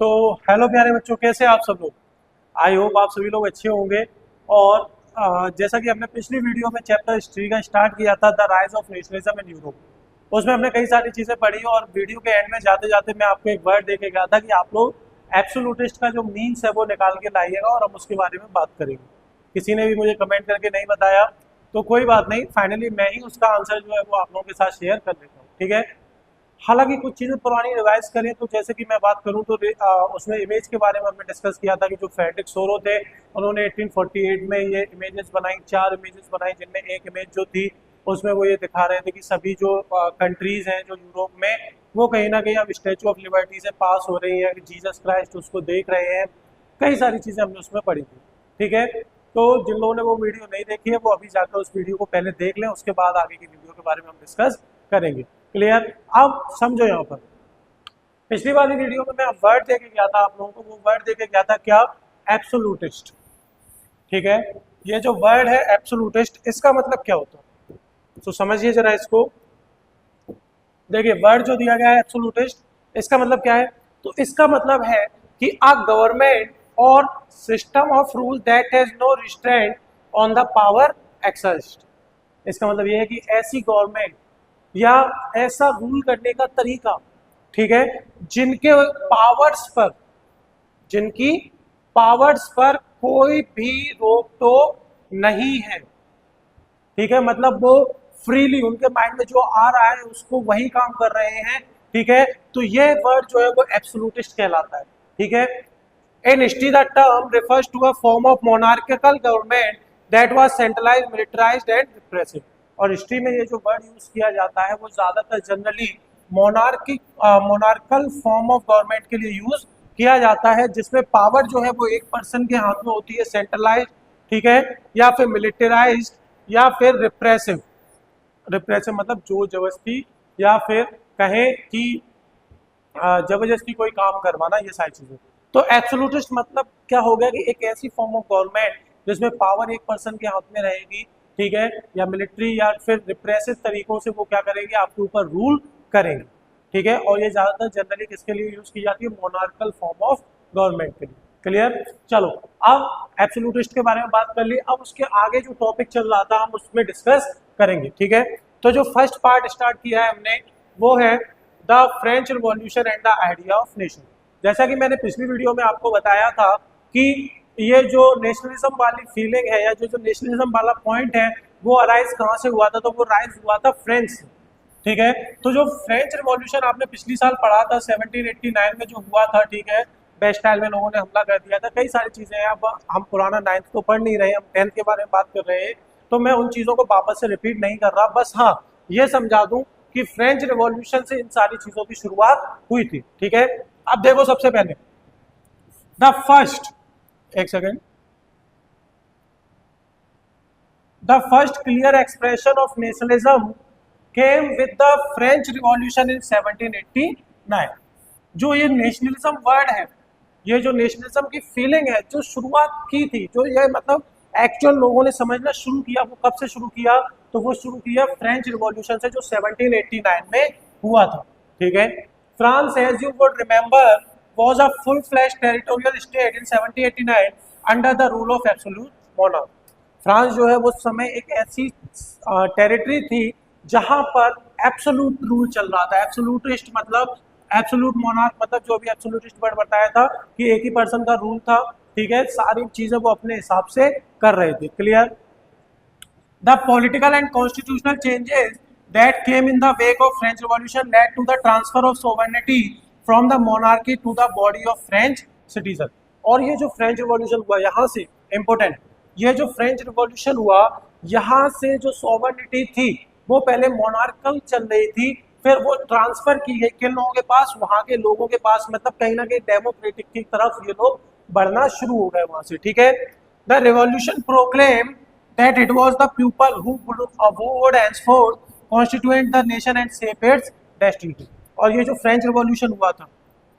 तो हेलो प्यारे बच्चों, कैसे आप सब लोग। आई होप आप सभी लोग अच्छे होंगे। और जैसा कि हमने पिछली वीडियो में चैप्टर हिस्ट्री का स्टार्ट किया था, the rise of nationalism in Europe, उसमें हमने कई सारी चीज़ें पढ़ी और वीडियो के एंड में जाते जाते मैं आपको एक वर्ड दे के गया था कि आप लोग एब्सोल्यूटिस्ट का जो मीन्स है वो निकाल के लाइएगा और हम उसके बारे में बात करेंगे। किसी ने भी मुझे कमेंट करके नहीं बताया तो कोई बात नहीं, फाइनली मैं ही उसका आंसर जो है वो आप लोगों के साथ शेयर कर देता हूँ, ठीक है। हालांकि कुछ चीज़ें पुरानी रिवाइज करें तो जैसे कि मैं बात करूं तो उसमें इमेज के बारे में हमने डिस्कस किया था कि जो फ्रेडरिक सोरो थे उन्होंने 1848 में ये इमेजेस बनाई, 4 इमेजेस बनाई, जिनमें एक इमेज जो थी उसमें वो ये दिखा रहे थे कि सभी जो कंट्रीज हैं जो यूरोप में, वो कहीं ना कहीं अब स्टैचू ऑफ लिबर्टी से पास हो रही है, जीसस क्राइस्ट उसको देख रहे हैं। कई सारी चीज़ें हमने उसमें पढ़ी थी, ठीक है। तो जिन लोगों ने वो वीडियो नहीं देखी है वो अभी जाकर उस वीडियो को पहले देख लें, उसके बाद आगे की वीडियो के बारे में हम डिस्कस करेंगे। क्लियर? अब समझो, यहाँ पर पिछली वाली वीडियो में मैं वर्ड देके गया था आप लोगों को, वो वर्ड देके गया था क्या? एब्सोल्यूटिस्ट, ठीक है। ये जो वर्ड है एब्सोल्यूटिस्ट, इसका मतलब क्या होता है तो समझिए जरा इसको। देखिए वर्ड जो दिया गया है एब्सोल्यूटिस्ट, इसका मतलब क्या है? तो इसका मतलब है कि अ गवर्नमेंट और system of rule that has no restraint on the power exercised. इसका मतलब ये है कि ऐसी गवर्नमेंट या ऐसा रूल करने का तरीका, ठीक है, जिनकी पावर्स पर कोई भी रोक टोक नहीं है, ठीक है। मतलब वो फ्रीली उनके माइंड में जो आ रहा है उसको वही काम कर रहे हैं, ठीक है। तो ये वर्ड जो है वो एब्सोल्यूटिस्ट कहलाता है, ठीक है। In history, the term refers to a form of monarchical government that was centralized, militarized and repressive. और हिस्ट्री में ये जो वर्ड यूज किया जाता है वो ज्यादातर generally monarchal form of government के लिए यूज किया जाता है, जिसमें पावर जो है वो एक पर्सन के हाथ में होती है, सेंट्रलाइज, ठीक है, या फिर मिलिटराइज या फिर रिप्रेसिव। रिप्रेसिव मतलब जोर जबरदस्ती या फिर कहें कि जबरदस्ती कोई काम करवाना, ये सारी चीजें। तो एब्सोल्यूटिस्ट मतलब क्या हो गया कि एक ऐसी फॉर्म ऑफ गवर्नमेंट जिसमें पावर एक पर्सन के हाथ में रहेगी, ठीक है, या मिलिट्री या फिर रिप्रेसिव तरीकों से वो क्या करेंगे, आपके ऊपर रूल करेंगे, ठीक है। और ये ज्यादातर जनरली किसके लिए यूज की जाती है? मोनार्कल फॉर्म ऑफ गवर्नमेंट के लिए। क्लियर? चलो अब एब्सोल्यूटिस्ट के बारे में बात कर ली, अब उसके आगे जो टॉपिक चल रहा था हम उसमें डिस्कस करेंगे, ठीक है। तो जो फर्स्ट पार्ट स्टार्ट किया है हमने वो है the French revolution and the idea of nation. जैसा कि मैंने पिछली वीडियो में आपको बताया था कि ये जो नेशनलिज्म वाली फीलिंग है या जो नेशनलिज्म वाला पॉइंट है वो अराइज कहाँ से हुआ था? तो वो राइज हुआ था फ्रेंच से, ठीक है। तो जो फ्रेंच रिवॉल्यूशन आपने पिछली साल पढ़ा था 1789 में जो हुआ था, ठीक है, बेस्टाइल में लोगों ने हमला कर दिया था, कई सारी चीजें हैं। अब हम पुराना 9th तो पढ़ नहीं रहे, हम 10th के बारे में बात कर रहे हैं, तो मैं उन चीजों को वापस से रिपीट नहीं कर रहा, बस हाँ ये समझा दूं कि फ्रेंच रिवॉल्यूशन से इन सारी चीजों की शुरुआत हुई थी, ठीक है। अब देखो सबसे पहले द फर्स्ट, एक second, the first clear expression of nationalism came with the French revolution in 1789। जो ये नेशनलिज्म वर्ड है, ये जो नेशनलिज्म की फीलिंग है जो शुरुआत की थी, जो ये मतलब एक्चुअल लोगों ने समझना शुरू किया, वो कब से शुरू किया? तो वो शुरू किया फ्रेंच रिवॉल्यूशन से जो 1789 में हुआ था, ठीक है। France, as you would remember, was a full-fledged territorial state in 1789 under the rule of absolute monarch। France जो है वो समय एक ऐसी टेरिटरी थी जहां पर एब्सोल्यूट रूल चल रहा था। एब्सोल्यूटिस्ट मतलब, एब्सोल्यूट मोनार्क मतलब जो भी एब्सोल्यूटिस्ट वर्ड बताया था कि एक ही पर्सन का रूल था, ठीक है, सारी चीजें वो अपने हिसाब से कर रहे थे। Clear? The political and constitutional changes that came in the wake of French Revolution led to the transfer of sovereignty from the monarchy to the body of French citizen। और ये जो फ्रेंच रिवॉल्यूशन हुआ यहाँ से, important, ये जो French revolution हुआ यहाँ से जो सॉवर्निटी थी वो पहले मोनार्कल चल रही थी, फिर वो ट्रांसफर की गई किन लोगों के पास? वहां के लोगों के पास, मतलब कहीं ना कहीं डेमोक्रेटिक की तरफ ये लोग बढ़ना शुरू हो गए वहां से, ठीक है। The revolution proclaim that it was the people who would henceforth constitute the nation and shape its destiny। और ये जो फ्रेंच रिवॉल्यूशन हुआ था,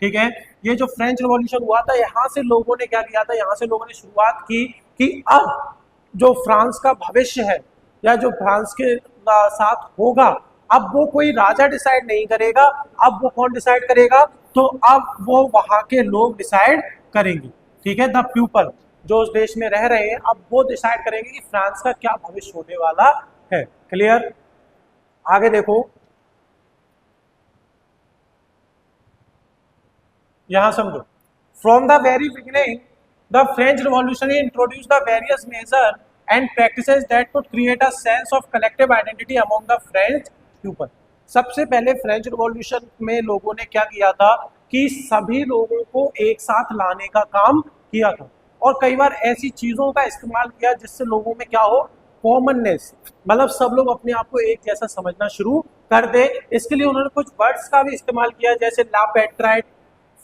ठीक है, ये जो फ्रेंच रिवॉल्यूशन हुआ था यहाँ से लोगों ने क्या किया था? यहाँ से लोगों ने शुरुआत की कि अब जो फ्रांस का भविष्य है या जो फ्रांस के साथ होगा, अब वो कोई राजा डिसाइड नहीं करेगा, अब वो कौन डिसाइड करेगा? तो अब वो वहां के लोग डिसाइड करेंगे, ठीक है, द पीपल जो उस देश में रह रहे हैं, अब वो डिसाइड करेंगे कि फ्रांस का क्या भविष्य होने वाला है। क्लियर? आगे देखो, यहां समझो, from the very beginning the French revolution introduce the various measure and practices that could create a sense of collective identity among the French people. सबसे पहले फ्रेंच रिवॉल्यूशन में लोगों ने क्या किया था कि सभी लोगों को एक साथ लाने का काम किया था, और कई बार ऐसी चीजों का इस्तेमाल किया जिससे लोगों में क्या हो, कॉमननेस, मतलब सब लोग अपने आप को एक जैसा समझना शुरू कर दे। इसके लिए उन्होंने कुछ वर्ड्स का भी इस्तेमाल किया, जैसे ला पैट्राइट,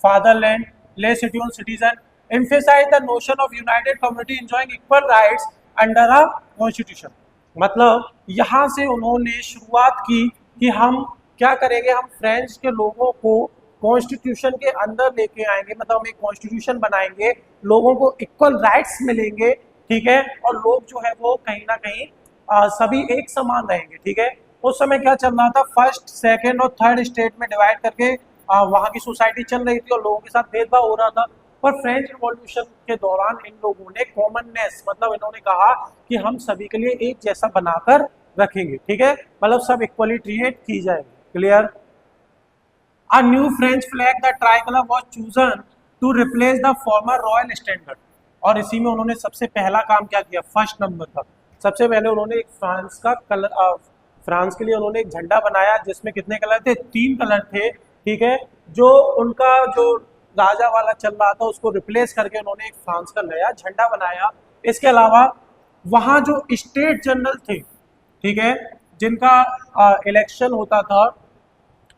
fatherland, les citizen, emphasize the notion of united community enjoying equal rights under a constitution। मतलब यहाँ से उन्होंने शुरुआत की कि हम क्या करेंगे, हम फ्रेंच के लोगों को कॉन्स्टिट्यूशन के अंदर लेके आएंगे, मतलब हम एक कॉन्स्टिट्यूशन बनाएंगे, लोगों को इक्वल राइट्स मिलेंगे, ठीक है, और लोग जो है वो कहीं ना कहीं सभी एक समान रहेंगे, ठीक है। उस समय क्या चल रहा था, फर्स्ट सेकेंड और थर्ड स्टेट में डिवाइड करके वहाँ की सोसाइटी चल रही थी और लोगों के साथ भेदभाव हो रहा था। पर फ्रेंच रिवॉल्यूशन के दौरान इन लोगों ने कॉमननेस, मतलब इन्होंने कहा कि हम सभी के लिए एक जैसा बनाकर रखेंगे, ठीक है, मतलब सब इक्वली ट्रीट की जाएगी। Clear? A new French flag the tricolour was chosen to replace the former royal standard. और इसी में उन्होंने सबसे पहला काम क्या किया, फर्स्ट नंबर था, सबसे पहले उन्होंने एक फ्रांस का कलर, फ्रांस के लिए उन्होंने एक झंडा बनाया जिसमें कितने कलर थे, 3 कलर थे, ठीक है। जो उनका जो राजा वाला चल रहा था उसको रिप्लेस करके उन्होंने एक फ्रांस का नया झंडा बनाया। इसके अलावा वहां जो स्टेट जनरल थे, ठीक है, जिनका इलेक्शन होता था,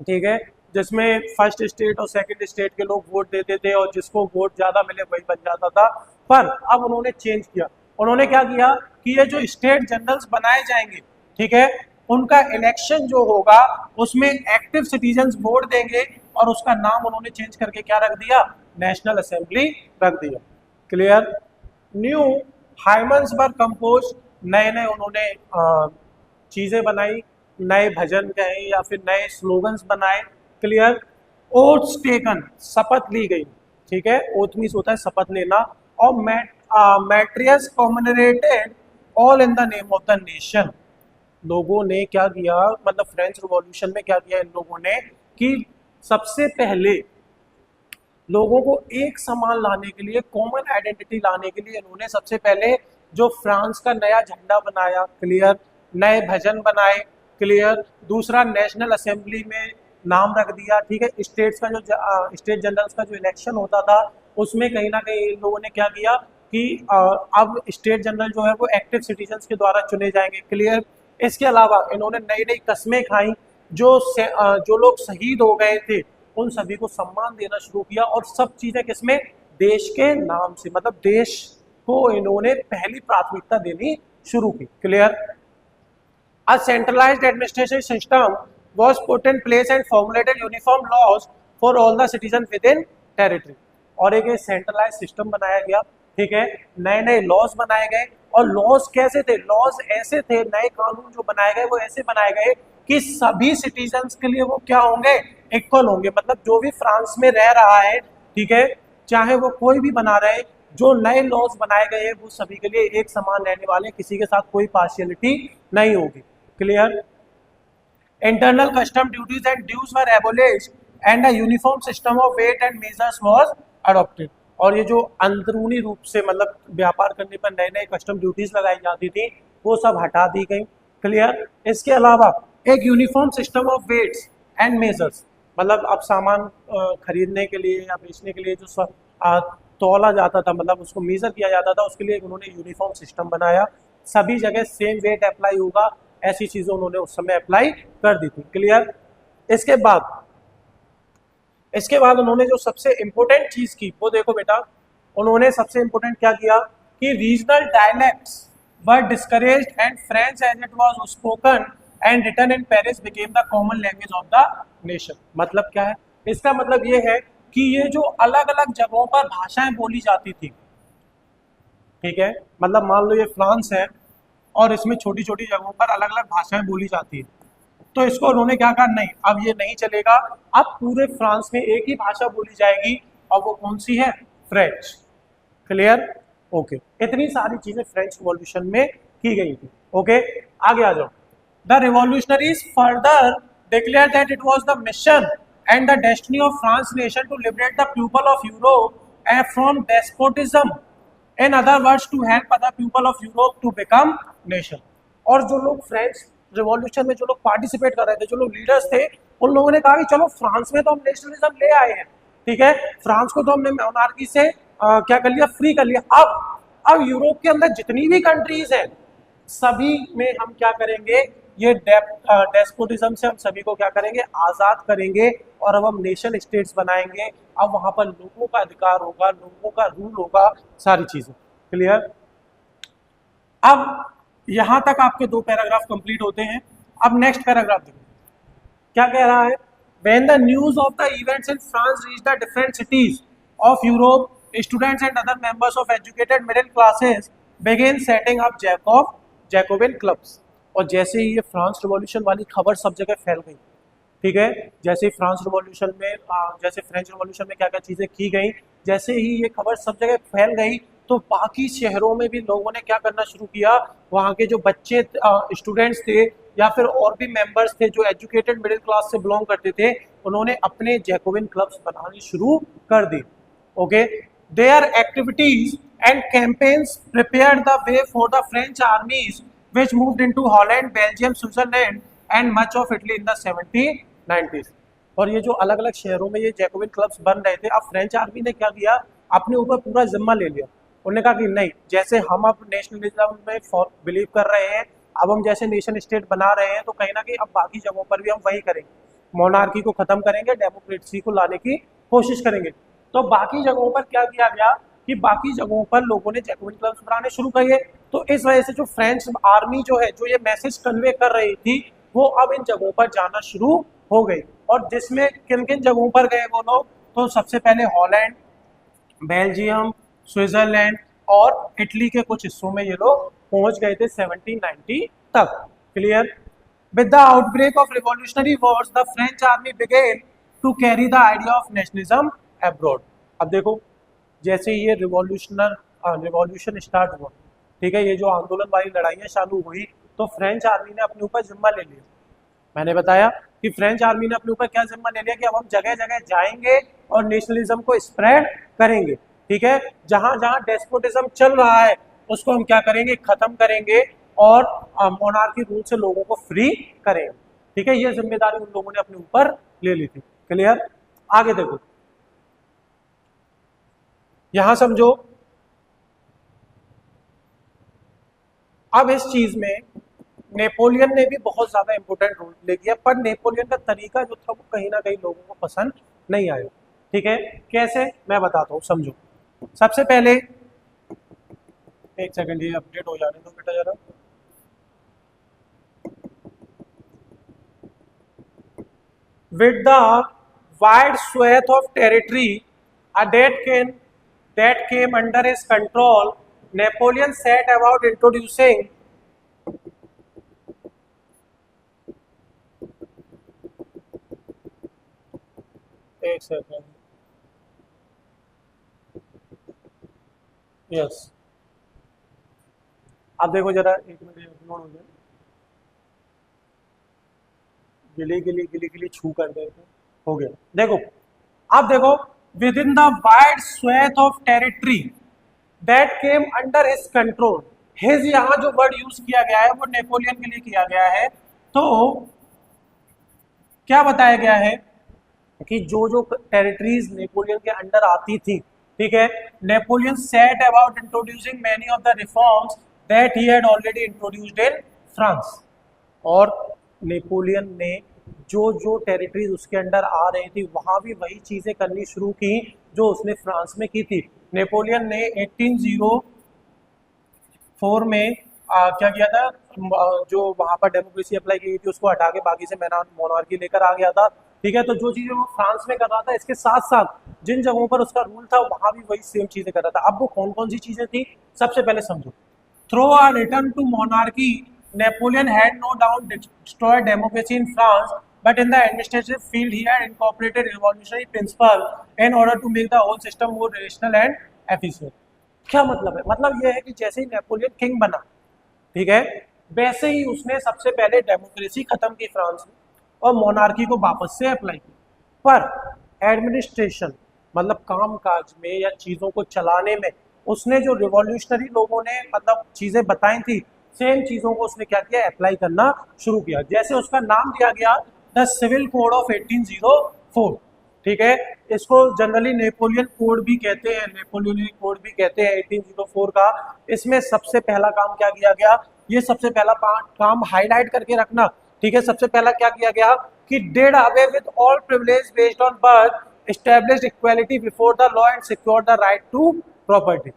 ठीक है, जिसमें फर्स्ट स्टेट और सेकंड स्टेट के लोग वोट देते थे और जिसको वोट ज्यादा मिले वही बन जाता था। पर अब उन्होंने चेंज किया, उन्होंने क्या किया कि ये जो स्टेट जनरल्स बनाए जाएंगे, ठीक है, उनका इलेक्शन जो होगा उसमें एक्टिव सिटीजन्स वोट देंगे, और उसका नाम उन्होंने चेंज करके क्या रख दिया, नेशनल असेंबली रख दिया। क्लियर? न्यू हाइमन्स वर कंपोज, नए नए उन्होंने चीजें बनाई, नए भजन कहें या फिर नए स्लोगन्स बनाए। क्लियर? ओथ्स टेकन, शपथ ली गई, ठीक है, ओथ मीन्स होता है शपथ लेना, और मैट्रियस कॉमनरेटेड all in the name of the nation. लोगों ने क्या किया, मतलब फ्रेंच रिवॉल्यूशन में क्या किया इन लोगों ने कि सबसे पहले लोगों को एक समान लाने के लिए, कॉमन आइडेंटिटी लाने के लिए इन्होंने सबसे पहले जो फ्रांस का नया झंडा बनाया, क्लियर, नए भजन बनाए, क्लियर, दूसरा नेशनल असेंबली में नाम रख दिया, ठीक है। स्टेट्स का जो स्टेट जनरल्स का जो इलेक्शन होता था उसमें कहीं ना कहीं इन लोगों ने क्या किया कि अब स्टेट जनरल जो है वो एक्टिव सिटीजन्स के द्वारा चुने जाएंगे। क्लियर? इसके अलावा इन्होंने नई नई कस्में खाई, जो लोग शहीद हो गए थे उन सभी को सम्मान देना शुरू किया, और सब चीजें किसमें, देश के नाम से, मतलब देश को इन्होंने पहली प्राथमिकता देनी शुरू की। Clear? A centralised administration system was put in place and formulated uniform laws for all the citizen within territory. और एक सेंट्रलाइज सिस्टम बनाया गया, ठीक है, नए नए लॉज बनाए गए, और लॉज कैसे थे, लॉज ऐसे थे, नए कानून जो बनाए गए वो ऐसे बनाए गए कि सभी सिटीजन्स के लिए वो क्या होंगे, इक्वल होंगे, मतलब जो भी फ्रांस में रह रहा है, ठीक है, चाहे वो कोई भी बना रहे, जो नए लॉज बनाए गए हैं वो सभी के लिए एक समान रहने वाले, किसी के साथ कोई पार्शियलिटी नहीं होगी। Clear? Internal custom duties and dues were abolished and a uniform system of weight and measures was adopted. और ये जो अंदरूनी रूप से मतलब व्यापार करने पर नए नए कस्टम ड्यूटीज लगाई जाती थी वो सब हटा दी गई। क्लियर? इसके अलावा एक uniform system of weights and measures, मतलब अब सामान खरीदने के लिए या बेचने के लिए जो तौला जाता था, मतलब उसको मेजर किया जाता था, उसके लिए उन्होंने यूनिफॉर्म सिस्टम बनाया, सभी जगह सेम वेट अप्लाई होगा, ऐसी चीजें उन्होंने उस समय अप्लाई कर दी थी। क्लियर? इसके बाद उन्होंने जो सबसे इंपॉर्टेंट चीज की वो देखो बेटा, उन्होंने सबसे इंपॉर्टेंट क्या किया कि regional dialects were discouraged and French as it was spoken and written in Paris became the common language of the nation. मतलब क्या है, इसका मतलब ये है कि ये जो अलग अलग जगहों पर भाषाएं बोली जाती थी, ठीक है, मतलब मान लो ये फ्रांस है और इसमें छोटी छोटी जगहों पर अलग अलग भाषाएं बोली जाती है, तो इसको उन्होंने क्या कहा, नहीं अब ये नहीं चलेगा, अब पूरे फ्रांस में एक ही भाषा बोली जाएगी और वो कौन सी है, फ्रेंच। Clear, okay. इतनी सारी चीजें फ्रेंच रिवॉल्यूशन में की गई थी। ओके, आगे आ जाओ। The revolutionaries further declare that it was the mission and the destiny of France nation to liberate the people of Europe from despotism. In other words, to help other people of Europe to become nation. और जो लोग French revolution में जो लोग participate कर रहे थे, जो लोग लीडर्स थे, उन लोगों ने कहा कि चलो फ्रांस में तो हम नेशनलिज्म ले आए हैं, ठीक है, फ्रांस को तो हमने मोनार्की से क्या कर लिया, फ्री कर लिया। अब यूरोप के अंदर जितनी भी कंट्रीज हैं सभी में हम क्या करेंगे, ये डेस्पोटिज्म से हम सभी को क्या करेंगे, आजाद करेंगे और अब हम नेशन स्टेट्स बनाएंगे। अब वहां पर लोगों का अधिकार होगा, लोगों का रूल होगा, सारी चीजें। क्लियर। अब यहां तक आपके 2 पैराग्राफ कंप्लीट होते हैं। अब नेक्स्ट पैराग्राफ देखो क्या कह रहा है। When the news of the events in France reached the different cities of Europe, students and other members of educated middle classes began setting up Jacobin clubs। और जैसे ही ये फ्रांस रिवॉल्यूशन वाली खबर सब जगह फैल गई, ठीक है, जैसे ही फ्रांस रिवॉल्यूशन में जैसे फ्रेंच रिवॉल्यूशन में क्या क्या चीज़ें की गई, जैसे ही ये खबर सब जगह फैल गई तो बाकी शहरों में भी लोगों ने क्या करना शुरू किया, वहाँ के जो बच्चे स्टूडेंट्स थे या फिर और भी मेंबर्स थे जो एजुकेटेड मिडिल क्लास से बिलोंग करते थे, उन्होंने अपने जैकोबिन क्लब्स बनाने शुरू कर दी। Okay, their activities and campaigns prepared the way for the French armies which moved into Holland, Belgium, Switzerland and much of Italy in the 1790s। और ये जो अलग अलग शहरों में ये जैकोबिन क्लब्स बन रहे थे, अब फ्रेंच आर्मी ने क्या किया, अपने ऊपर पूरा जिम्मा ले लिया। उन्होंने कहा कि नहीं, जैसे हम अब नेशनलिज्म में बिलीव कर रहे हैं, अब हम जैसे नेशन स्टेट बना रहे हैं, तो कहीं ना कहीं अब बाकी जगहों पर भी हम वही करेंगे, मोनार्की को खत्म करेंगे, डेमोक्रेसी को लाने की कोशिश करेंगे। तो बाकी जगहों पर क्या किया गया कि बाकी जगहों पर लोगों ने जैकोबिन क्लब्स बनाने शुरू किए। तो इस वजह से जो फ्रेंच आर्मी जो है, जो ये मैसेज कन्वे कर रही थी, वो अब इन जगहों पर जाना शुरू हो गई। और जिसमें किन किन जगहों पर गए वो लोग, तो सबसे पहले हॉलैंड, बेल्जियम, स्विट्जरलैंड और इटली के कुछ हिस्सों में ये लोग पहुंच गए थे 1790 तक। Clear. With the outbreak of revolutionary wars the French army began to carry the idea of nationalism abroad. अब देखो, जैसे ये रिवॉल्यूशन स्टार्ट हुआ, ठीक है, ये जो आंदोलन वाली लड़ाइयाँ चालू हुई, तो फ्रेंच आर्मी ने अपने ऊपर जिम्मा ले लिया। मैंने बताया कि फ्रेंच आर्मी ने अपने ऊपर क्या जिम्मा ले लिया कि अब हम जगह जगह जाएंगे और नेशनलिज्म को स्प्रेड करेंगे, ठीक है, जहां जहां डेस्पोटिज्म चल रहा है उसको हम क्या करेंगे, खत्म करेंगे और मोनार्की रूल से लोगों को फ्री करेंगे। ठीक है, ये जिम्मेदारी उन लोगों ने अपने ऊपर ले ली थी। क्लियर। आगे देखो, यहां समझो, अब इस चीज में नेपोलियन ने भी बहुत ज्यादा इंपोर्टेंट रोल प्ले किया, पर नेपोलियन का तरीका जो था वो कहीं ना कहीं लोगों को पसंद नहीं आया। ठीक है, कैसे, मैं बताता हूँ, समझो। सबसे पहले, एक सेकंड, ये अपडेट हो जाने दो बेटा जरा। With the wide swathe of territory that came under his control, Napoleon set about introducing एक सेकंड, यस, अब देखो जरा, एक मिनट इग्नोर हो जाए, गिली छू कर देते, हो गया। देखो, अब देखो, within the wide swath of territory that came under his control, his यहाँ जो वर्ड यूज किया गया है वो नेपोलियन के लिए किया गया है। तो क्या बताया गया है कि जो जो टेरिटरीज नेपोलियन के अंडर आती थी, ठीक है, Napoleon set about introducing many of the reforms that he had already introduced in France. और नेपोलियन ने जो जो टेरिटरीज उसके अंडर आ रही थी वहां भी वही चीजें करनी शुरू की जो उसने फ्रांस में की थी। नेपोलियन ने 1804 में क्या किया था, जो वहां पर डेमोक्रेसी अप्लाई की थी उसको हटा के बाकी से मोनार्की लेकर आ गया था। ठीक है, तो जो चीजें वो फ्रांस में कर रहा था, इसके साथ साथ जिन जगहों पर उसका रूल था वहां भी वही सेम चीजें कर रहा था। अब वो कौन कौन सी चीजें थी, सबसे पहले समझो। Through a return to monarchy Napoleon had no doubt destroyed democracy in France, but in the administrative field he had incorporated revolutionary principle in order to make the whole system more rational and efficient. क्या मतलब है? मतलब ये है कि जैसे ही Napoleon king बना, ठीक है, वैसे ही उसने सबसे पहले डेमोक्रेसी खत्म की फ्रांस में और मोनार्की को वापस से अप्लाई की। पर एडमिनिस्ट्रेशन मतलब काम काज में या चीज़ों को चलाने में उसने जो रिवॉल्यूशनरी लोगों ने मतलब चीज़ें बताई थी, सेम चीज़ों को उसने क्या किया, अप्लाई करना शुरू किया। जैसे उसका नाम दिया गया द सिविल कोड ऑफ 1804, ठीक है, इसको जनरली नेपोलियन कोड भी कहते हैं, नेपोलियन कोड भी कहते हैं 1804 का। इसमें सबसे पहला काम क्या किया गया, ये सबसे पहला काम हाईलाइट करके रखना, ठीक है। सबसे पहला क्या किया गया कि did away with all privilege based on birth, established equality before the law and secure the right to property.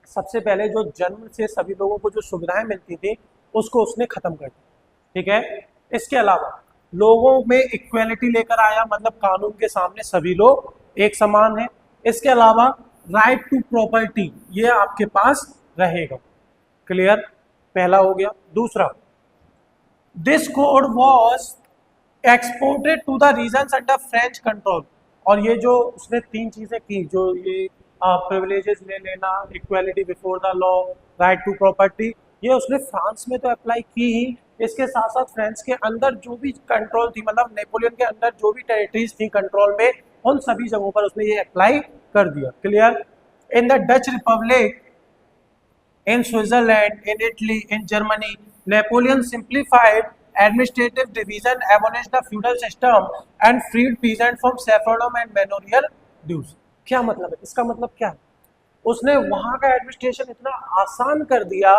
सबसे पहले जो जन्म से सभी लोगों को जो सुविधाएं मिलती थी उसको उसने खत्म कर दिया, ठीक है। इसके अलावा लोगों में इक्वालिटी लेकर आया, मतलब कानून के सामने सभी लोग एक समान हैं। इसके अलावा राइट टू प्रॉपर्टी ये आपके पास रहेगा, क्लियर, पहला हो गया। दूसरा, this code was exported to the regions under French control, और ये जो उसने तीन चीजें की, जो ये प्रिविलेजेस ले लेना, equality before the law, right to property, ये उसने फ्रांस में तो अप्लाई की ही, इसके साथ साथ फ्रांस के अंदर जो भी कंट्रोल थी, मतलब नेपोलियन के अंदर जो भी टेरिटरीज थी कंट्रोल में, उन सभी जगहों पर उसने ये अप्लाई कर दिया, clear. In the Dutch Republic, in Switzerland, in Italy, in Germany, Napoleon simplified administrative division, abolished the feudal system, and freed peasants from saffron and manorial dues. क्या मतलब है? इसका मतलब क्या है? उसने वहां का एडमिनिस्ट्रेशन इतना आसान कर दिया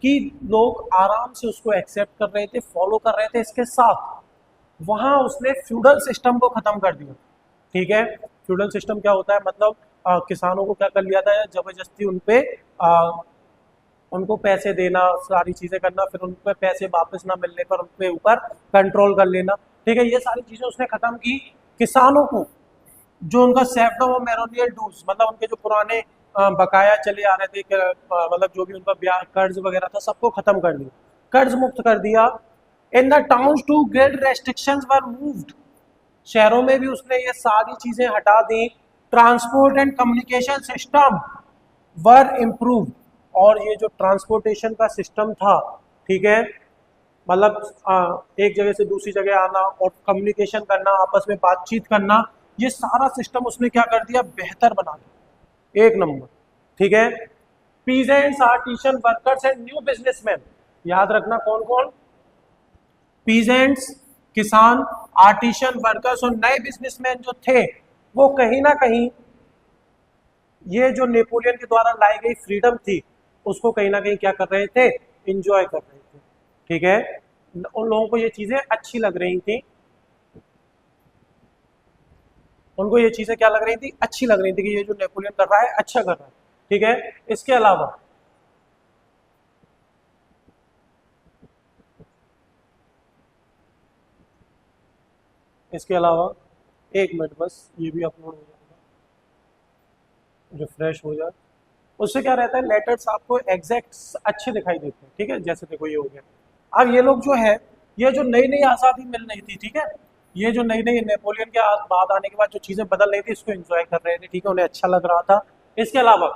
कि लोग आराम से उसको एक्सेप्ट कर रहे थे, फॉलो कर रहे थे। इसके साथ वहां उसने फ्यूडल सिस्टम को खत्म कर दिया, ठीक है। फ्यूडल सिस्टम क्या होता है, मतलब किसानों को क्या कर लिया था, जबरदस्ती उनपे उनको पैसे देना, सारी चीजें करना, फिर उन पे पैसे वापस ना मिलने पर उनके ऊपर कंट्रोल कर लेना, ठीक है। ये सारी चीजें उसने खत्म की। किसानों को जो उनका सेफ्टम और मेरोनियल ड्यूज, मतलब उनके जो पुराने बकाया चले आ रहे थे, मतलब जो भी उनका ब्याज कर्ज वगैरह था, सबको खत्म कर दिया, कर्ज मुक्त कर दिया। In the towns too great restrictions were moved, शहरों में भी उसने ये सारी चीजें हटा दी। Transport and communication system were improved, और ये जो ट्रांसपोर्टेशन का सिस्टम था, ठीक है, मतलब एक जगह से दूसरी जगह आना और कम्युनिकेशन करना, आपस में बातचीत करना, ये सारा सिस्टम उसने क्या कर दिया, बेहतर बना दिया, एक नंबर, ठीक है। Peasants, artisan, workers and new businessman, याद रखना कौन कौन, पीजेंट्स, किसान, आर्टिसन, वर्कर्स और नए बिजनेसमैन जो थे, वो कहीं ना कहीं ये जो नेपोलियन के द्वारा लाई गई फ्रीडम थी उसको कहीं ना कहीं क्या कर रहे थे, इंजॉय कर रहे थे, ठीक है। उन लोगों को ये चीजें अच्छी लग रही थी, उनको ये चीजें क्या लग रही थी, अच्छी लग रही थी कि ये जो नेपोलियन कर रहा है अच्छा कर रहा है, ठीक है। इसके अलावा एक मिनट बस, ये भी अपलोड हो जाएगा, रिफ्रेश हो जाए, उससे क्या रहता है, लेटर्स आपको एग्जैक्ट अच्छे दिखाई देते हैं, ठीक है। जैसे देखो ये हो गया। अब ये लोग जो है, ये जो नई नई आज़ादी मिल रही थी, ठीक है, ये जो नई नई नेपोलियन के बाद आने के बाद जो चीज़ें बदल रही थी, इसको एंजॉय कर रहे थे, ठीक है, उन्हें अच्छा लग रहा था। इसके अलावा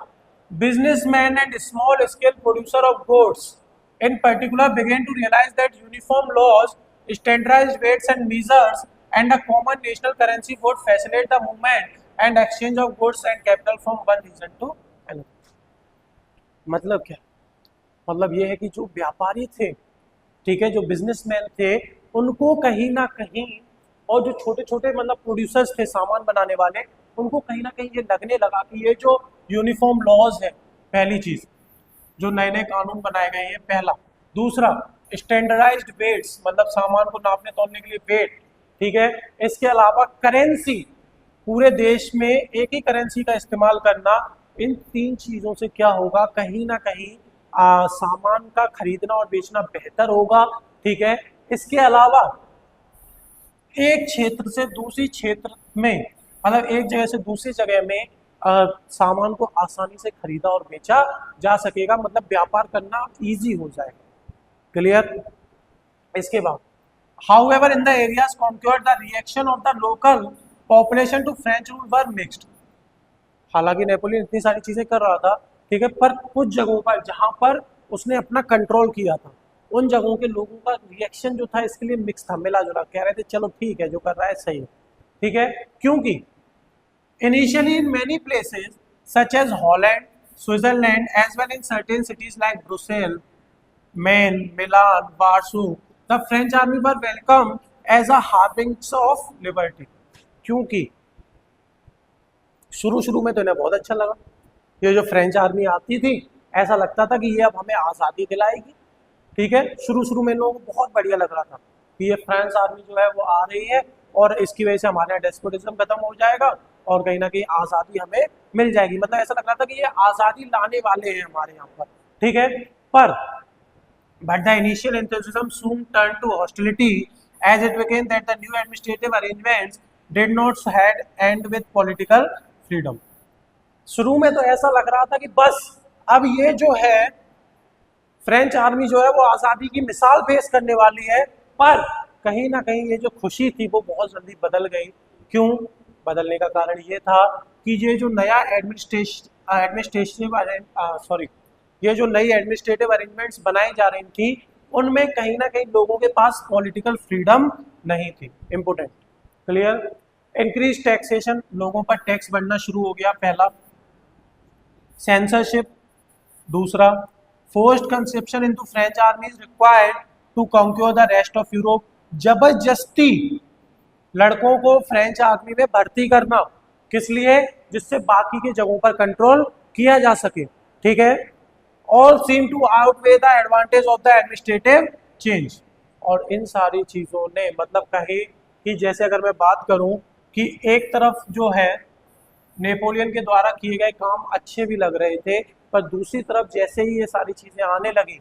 businessman and small scale producer of goods in particular began to realise that uniform laws, standardised weights and measures and a common national currency would facilitate the movement and exchange of goods and capital from one region to another. मतलब क्या, मतलब ये है कि जो व्यापारी थे, ठीक है, जो बिजनेसमैन थे, उनको कहीं ना कहीं, और जो छोटे छोटे मतलब प्रोड्यूसर्स थे, सामान बनाने वाले, उनको कहीं ना कहीं ये लगने लगा कि ये जो यूनिफॉर्म लॉज है, पहली चीज जो नए नए कानून बनाए गए हैं, पहला। दूसरा, स्टैंडर्डाइज्ड वेट्स, मतलब सामान को नापने तोलने के लिए वेट, ठीक है। इसके अलावा करेंसी, पूरे देश में एक ही करेंसी का इस्तेमाल करना, इन तीन चीजों से क्या होगा, कहीं ना कहीं सामान का खरीदना और बेचना बेहतर होगा, ठीक है। इसके अलावा एक क्षेत्र से दूसरी क्षेत्र में, मतलब एक जगह से दूसरी जगह में सामान को आसानी से खरीदा और बेचा जा सकेगा, मतलब व्यापार करना इजी हो जाएगा, क्लियर। इसके बाद however in the areas conquered the reaction of the local population to French rule were mixed। हालांकि नेपोलियन इतनी सारी चीजें कर रहा था, ठीक है, पर कुछ जगहों पर जहां पर उसने अपना कंट्रोल किया था उन जगहों के लोगों का रिएक्शन जो था इसके लिए मिक्स था, मिला जुला, कह रहे थे चलो ठीक है जो कर रहा है सही है, ठीक है। क्योंकि initially in many places such as Holland, Switzerland as well in certain cities like Brussels, Mainz, Milan, Warsaw, the French army were welcome as a harbingers of liberty. क्योंकि शुरू शुरू में तो इन्हें बहुत अच्छा लगा, ये जो फ्रेंच आर्मी आती थी ऐसा लगता था कि ये अब हमें आज़ादी दिलाएगी, ठीक है। शुरू शुरू में इन लोगों को बहुत बढ़िया लग रहा था कि ये फ्रेंच आर्मी जो है वो आ रही है और इसकी वजह से हमारे यहाँ डेस्पोटिज्म खत्म हो जाएगा और कहीं ना कहीं आज़ादी हमें मिल जाएगी, मतलब ऐसा लग रहा था कि ये आज़ादी लाने वाले हैं हमारे यहाँ पर, ठीक है। पर but the initial enthusiasm soon turned to hostility as it became that the new administrative arrangements did not had end with political freedom। शुरू में तो ऐसा लग रहा था कि बस अब ये जो है फ्रेंच आर्मी जो है वो आज़ादी की मिसाल पेश करने वाली है, पर कहीं ना कहीं ये जो खुशी थी वो बहुत जल्दी बदल गई। क्यों बदलने का कारण ये था कि ये जो नया ये जो नई एडमिनिस्ट्रेटिव अरेंजमेंट्स बनाई जा रही थी उनमें कहीं ना कहीं लोगों के पास पॉलिटिकल फ्रीडम नहीं थी। Important, clear. इंक्रीज टैक्सेशन, लोगों पर टैक्स बढ़ना शुरू हो गया, पहला। सेंसरशिप, दूसरा। Forced conception into French army is required to conquer the rest of Europe, जबरदस्ती लड़कों को फ्रेंच आर्मी में भर्ती करना, किस लिए, जिससे बाकी की जगहों पर कंट्रोल किया जा सके, ठीक है। All seem to outweigh the advantage of the administrative change. और इन सारी चीज़ों ने मतलब कहे कि जैसे अगर मैं बात करूं कि एक तरफ जो है नेपोलियन के द्वारा किए गए काम अच्छे भी लग रहे थे, पर दूसरी तरफ जैसे ही ये सारी चीज़ें आने लगी,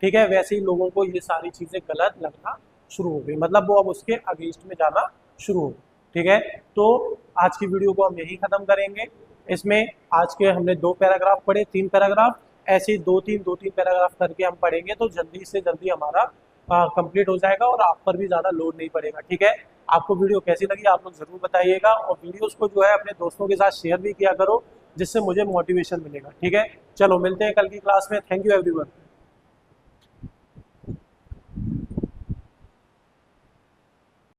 ठीक है, वैसे ही लोगों को ये सारी चीज़ें गलत लगना शुरू हो गई, मतलब वो अब उसके अगेंस्ट में जाना शुरू हो गई, ठीक है। तो आज की वीडियो को हम यही ख़त्म करेंगे। इसमें आज के हमने 2 पैराग्राफ पढ़े, 3 पैराग्राफ, ऐसे ही 2-3 पैराग्राफ करके हम पढ़ेंगे तो जल्दी से जल्दी हमारा कंप्लीट हो जाएगा और आप पर भी ज़्यादा लोड नहीं पड़ेगा, ठीक है। आपको वीडियो कैसी लगी आप लोग ज़रूर बताइएगा और वीडियोस को जो है अपने दोस्तों के साथ शेयर भी किया करो जिससे मुझे मोटिवेशन मिलेगा, ठीक है। चलो मिलते हैं कल की क्लास में। Thank you everyone.